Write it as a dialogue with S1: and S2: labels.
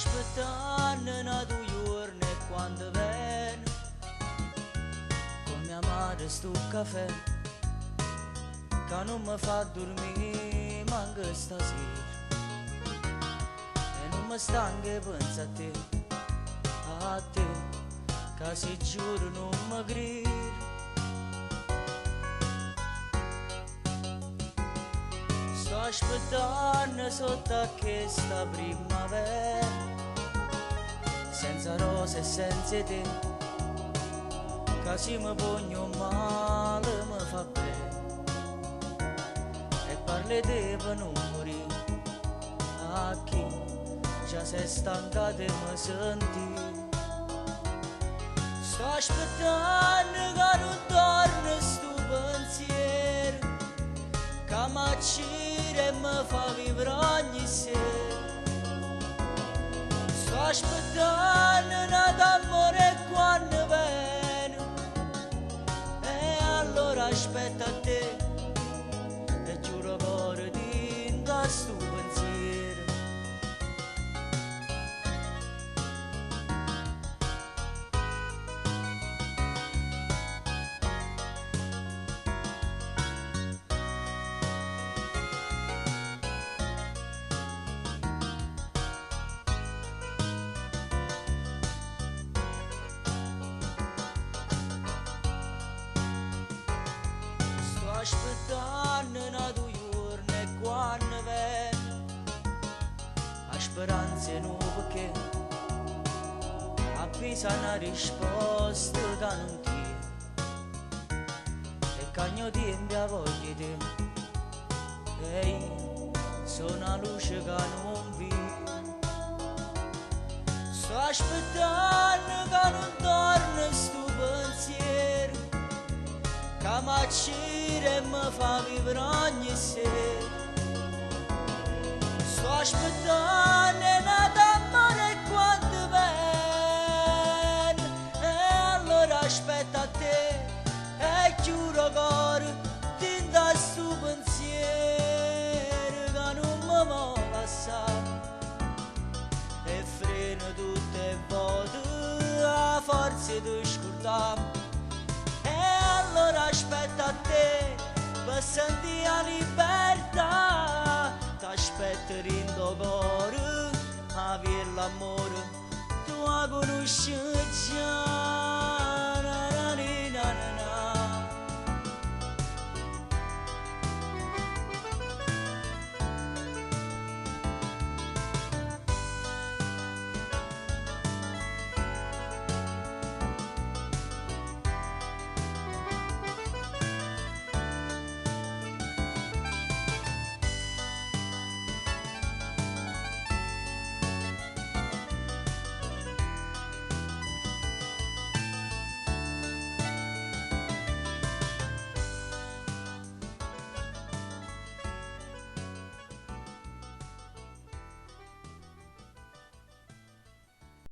S1: aspettando una due giorni e quando viene con mia madre sto caffè che non mi fa dormire manca stasera e non mi stanca pensa a te che si giuro non mi grida. Sto aspettando sotto a questa primavera senza rose e senza te che se mi pugno male mi fa bene e parli te per non morire a chi già sei stanca di mi sentire. Sto aspettando che non torni sto pensiero che mi accira e mi fa vivere ogni sera. Sto aspettando una d'amore quando viene e allora aspetta a te e giuro cuore di in sto pensiero. Aspettando una due giorni e quando viene a speranze nuove che appesa una risposta che non ti e cagno tempi a voglia di e io sono una luce che non vedo. Sto aspettando che non torni sto pensiero che mi accira e mi fa vivere ogni sera. Sto aspettando una d'amore quando viene e allora aspetta a te e giuro cuore ti dà sto pensiero che non mi mola assai e freno tutte le volte a forza di scordare. Allora aspetta a te per sentire la libertà, t'aspetto in tuo cuore, avere l'amore, tu la conosci già.